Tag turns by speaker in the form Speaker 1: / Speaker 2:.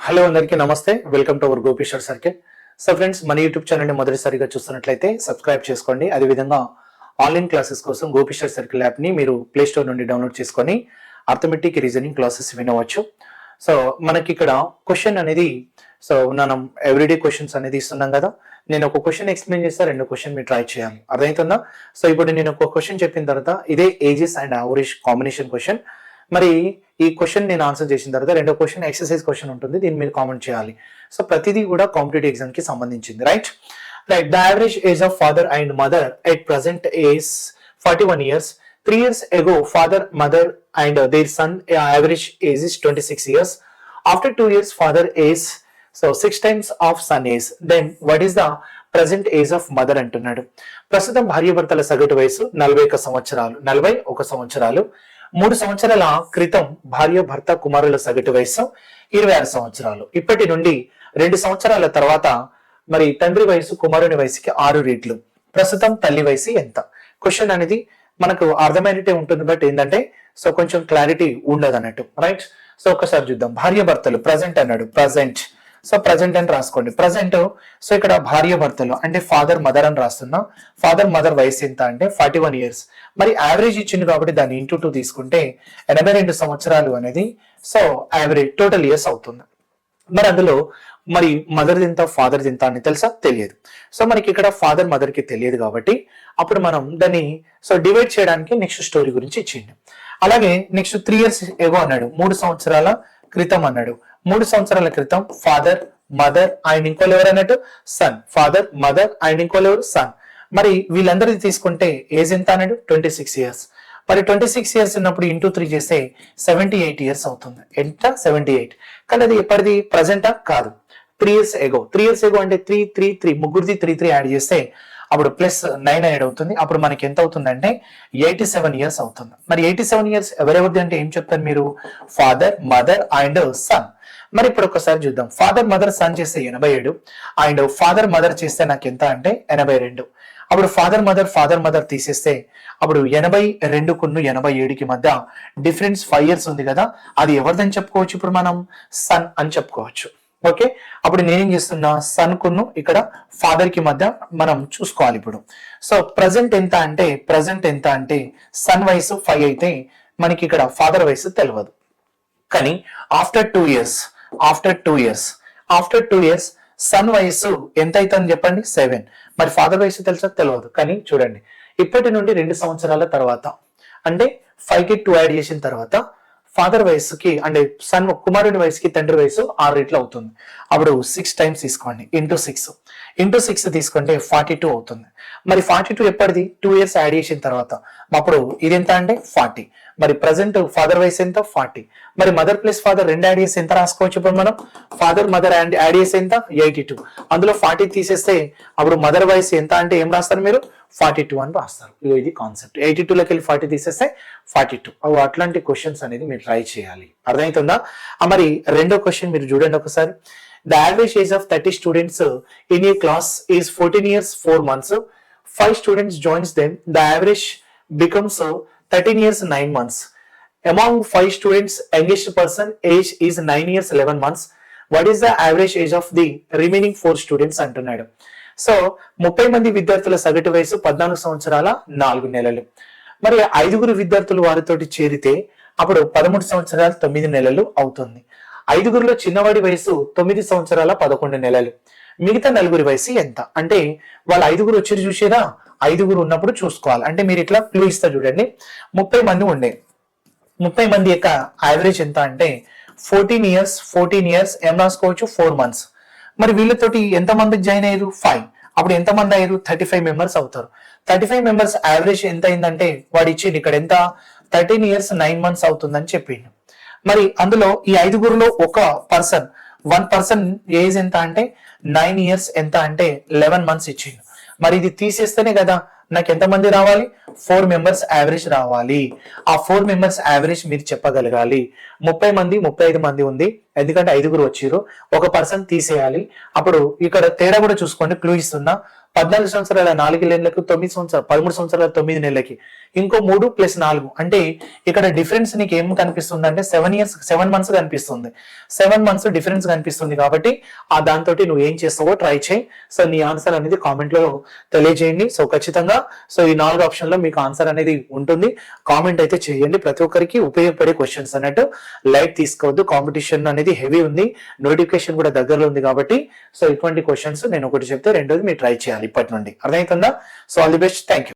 Speaker 1: Hello అందరికీ నమస్తే. Welcome to our Gopishwar circle. So friends, మన యూట్యూబ్ ఛానల్ని మొదటిసారిగా చూస్తున్నట్లయితే సబ్స్క్రైబ్ చేసుకోండి. అదేవిధంగా ఆన్లైన్ క్లాసెస్ కోసం గోపీశ్వర్ సర్కిల్ యాప్ని మీరు ప్లే స్టోర్ నుండి డౌన్లోడ్ చేసుకొని అర్థమెటిక్ రీజనింగ్ క్లాసెస్ వినవచ్చు. సో మనకి ఇక్కడ క్వశ్చన్ అనేది మనం ఎవ్రీడే క్వశ్చన్స్ అనేది ఇస్తున్నాం కదా. నేను ఒక క్వశ్చన్ ఎక్స్ప్లెయిన్ చేస్తా, రెండు క్వశ్చన్ మీరు ట్రై చేయాలి. అర్థమవుతుందా? సో ఇప్పుడు నేను ఒక క్వశ్చన్ చెప్పిన తర్వాత ఇదే ages and average combination question. మరి ఈ క్వశ్చన్ నేను ఆన్సర్ చేసిన తర్వాత రెండో క్వశ్చన్ ఎక్సర్సైజ్ క్వశ్చన్ ఉంటుంది, దీన్ని మీరు కామెంట్ చేయాలి. సో ప్రతిదీ కూడా కాంపిటేటివ్ ఎగ్జామ్ కి సంబంధించింది. Right. The average age of father and mother at present is 41 years. 3 years ago, father, mother and their son average age is 26 years. After 2 years, father is 6 times of son is. Then what is the present age of mother అంటున్నాడు. ప్రస్తుతం భార్యాభర్తల సగటు వయసు 41 సంవత్సరాలు. 3 సంవత్సరాల క్రితం భార్య భర్త కుమారుల సగటు వయసు 26 సంవత్సరాలు. ఇప్పటి నుండి 2 సంవత్సరాల తర్వాత మరి తండ్రి వయసు కుమారుని వయసుకి 6 రెట్లు. ప్రస్తుతం తల్లి వయసు ఎంత? క్వశ్చన్ అనేది మనకు అర్థమైనట్టే ఉంటుంది, బట్ ఏంటంటే కొంచెం క్లారిటీ ఉండదు అన్నట్టు. రైట్. సో ఒకసారి చూద్దాం. భార్య భర్తలు ప్రజెంట్ అన్నాడు. ప్రజెంట్ ప్రజెంట్ అని రాసుకోండి. ప్రజెంట్ ఇక్కడ భార్య భర్తలు అంటే ఫాదర్ మదర్ అని రాస్తున్నా. ఫాదర్ మదర్ వయసు ఎంత అంటే 41 years. మరి యావరేజ్ ఇచ్చింది కాబట్టి దాన్ని ఇంటూ 2 తీసుకుంటే 82 సంవత్సరాలు అనేది యావరేజ్ టోటల్ ఇయర్స్ అవుతుంది. మరి అందులో మరి మదర్ ఎంత ఫాదర్ ఎంత అని తెలుసా? తెలియదు. మనకి ఇక్కడ ఫాదర్ మదర్ కి తెలియదు కాబట్టి అప్పుడు మనం దాన్ని డివైడ్ చేయడానికి నెక్స్ట్ స్టోరీ గురించి ఇచ్చింది. అలాగే నెక్స్ట్ 3 years ఎగో అన్నాడు. 3 సంవత్సరాల క్రితం అన్నాడు. 3 సంవత్సరాల క్రితం ఫాదర్ మదర్ అండ్ ఇంకోళ్ళు ఎవరు అన్నట్టు? సన్. ఫాదర్ మదర్ అండ్ ఇంకోళ్ళు ఎవరు? సన్. మరి వీళ్ళందరిది తీసుకుంటే ఏజ్ ఎంత అన్నాడు? 26 years. మరి 26 years ఉన్నప్పుడు ఇంటూ 3 చేస్తే 78 years అవుతుంది. ఎంత? 78. కానీ అది ఎప్పటిది? ప్రజెంటా? కాదు. 3 years ఎగో. 3 years ఎగో అంటే 3 ముగ్గురిది 3 యాడ్ చేస్తే అప్పుడు ప్లస్ 9 యాడ్ అవుతుంది. అప్పుడు మనకి ఎంత అవుతుందంటే 87 years అవుతుంది. మరి 87 years ఎవరెవరిది అంటే ఏం చెప్తారు మీరు? Father mother and son. మరి ఇప్పుడు ఒకసారి చూద్దాం. ఫాదర్ మదర్ సన్ చేస్తే 87 అండ్ ఫాదర్ మదర్ చేస్తే నాకు ఎంత అంటే 82. అప్పుడు ఫాదర్ మదర్ తీసేస్తే అప్పుడు 82 87కి మధ్య డిఫరెన్స్ 5 years ఉంది కదా, అది ఎవరిదని చెప్పుకోవచ్చు? ఇప్పుడు మనం సన్ అని చెప్పుకోవచ్చు. ఓకే. అప్పుడు నేనేం చేస్తున్నా? సన్ కును ఇక్కడ ఫాదర్ కి మధ్య మనం చూసుకోవాలి. ఇప్పుడు ప్రజెంట్ ఎంత అంటే సన్ వయసు 5 అయితే మనకి ఇక్కడ ఫాదర్ వయసు తెలియదు. కానీ ఆఫ్టర్ 2 years సన్ వయసు ఎంత అవుతుందని చెప్పండి? 7. మరి ఫాదర్ వయసు తెలుసా? తెలియదు. కానీ చూడండి, ఇప్పటి నుండి 2 సంవత్సరాల తర్వాత అంటే 5కి 2 యాడ్ చేసిన తర్వాత ఫాదర్ వయసుకి అంటే సన్ కుమారుని వయసుకి తండ్రి వయసు 6 రెట్లు అవుతుంది. అప్పుడు 6 times తీసుకోండి. ఇంటూ 6 తీసుకుంటే 42 అవుతుంది. మరి 42 ఎప్పటిది? 2 years యాడ్ చేసిన తర్వాత. అప్పుడు ఇది ఎంత అంటే 40. మరి ప్రజెంట్ ఫాదర్ వయసు ఎంత? 40. మరి మదర్ ప్లస్ ఫాదర్ 2 యాడ్ చేసి ఎంత రాసుకోవచ్చు? ఇప్పుడు మనం ఫాదర్ మదర్ యాడ్ చేసి ఎంత? 82. అందులో 40 తీసేస్తే అప్పుడు మదర్ వయసు ఎంత అంటే ఏం రాస్తారు మీరు? 42 అని రాస్తారు. ఇది కాన్సెప్ట్. 82లోకి వెళ్ళి 40 తీసేస్తే 42. అట్లాంటి క్వశ్చన్స్ అనేది మీరు ట్రై చేయాలి. అర్థమవుతుందా? మరి రెండో క్వశ్చన్ మీరు చూడండి ఒకసారి. The average age of 30 students in a class is 14 years 4 months. 5 students joins them. The average becomes 13 years 9 months. Among 5 students, youngest person age is 9 years 11 months. What is the average age of the remaining 4 students అంటున్నాడు. 30 మంది విద్యార్థుల సగటు వయసు 14 సంవత్సరాల 4 నెలలు. మరి 5గురు విద్యార్థులు వారితోటి చేరితే అప్పుడు 13 సంవత్సరాల 9 నెలలు అవుతుంది. 5గురిలో చిన్నవాడి వయసు 9 సంవత్సరాల 11 నెలలు. మిగతా 4గురి వయసు ఎంత అంటే వాళ్ళు 5గురు వచ్చి చూసారా? 5గురు ఉన్నప్పుడు చూసుకోవాలి. అంటే మీరు ఇట్లా క్లూ ఇస్తా చూడండి. 30 మంది ఉండే. 30 మంది యొక్క యావరేజ్ ఎంత అంటే 14 years ఏం రాసుకోవచ్చు? 4 months. మరి వీళ్ళతోటి ఎంత మంది జాయిన్ అయ్యారు? 5. అప్పుడు ఎంత మంది అయ్యారు? 35 members అవుతారు. 35 members యావరేజ్ ఎంత అయిందంటే వాడు ఇచ్చింది ఇక్కడ ఎంత? 13 years 9 months అవుతుందని చెప్పిండు. మరి అందులో ఈ 5గురులో వన్ పర్సన్ ఏజ్ ఎంత అంటే 9 years ఎంత అంటే 11 months ఇచ్చిండు. మరి ఇది తీసేస్తేనే కదా నాకు ఎంత మంది రావాలి? 4 members యావరేజ్ రావాలి. ఆ 4 members యావరేజ్ మీరు చెప్పగలగాలి. 30 మంది 35 మంది ఉంది, ఎందుకంటే 5గురు వచ్చిర్రు, ఒక పర్సన్ తీసేయాలి. అప్పుడు ఇక్కడ తేడా కూడా చూసుకోండి, క్లూ ఇస్తున్నా. 14 సంవత్సరాల 4 నెలలకు, 9 సంవత్సరాలు 13 సంవత్సరాల 9 నెలలకి, ఇంకో 3 + 4 అంటే ఇక్కడ డిఫరెన్స్ నీకు ఏం కనిపిస్తుంది అంటే 7 మంత్స్ కనిపిస్తుంది. 7 మంత్స్ డిఫరెన్స్ కనిపిస్తుంది కాబట్టి దాంతో నువ్వు ఏం చేస్తావో ట్రై చేయి. సో నీ ఆన్సర్ అనేది కామెంట్ లో తెలియజేయండి. సో ఖచ్చితంగా సో ఈ 4 ఆప్షన్ లో మీకు ఆన్సర్ అనేది ఉంటుంది. కామెంట్ అయితే చేయండి, ప్రతి ఒక్కరికి ఉపయోగపడే క్వశ్చన్స్ అన్నట్టు. లైట్ తీసుకోవద్దు, కాంపిటీషన్ అనేది హెవీ ఉంది, నోటిఫికేషన్ కూడా దగ్గరలో ఉంది కాబట్టి సో ఇటువంటి క్వశ్చన్స్ నేను ఒకటి చెప్తే రెండోది మీరు ట్రై చేయాలి ఇప్పటి నుండి. అర్థమవుతుందా? So all the best, thank you.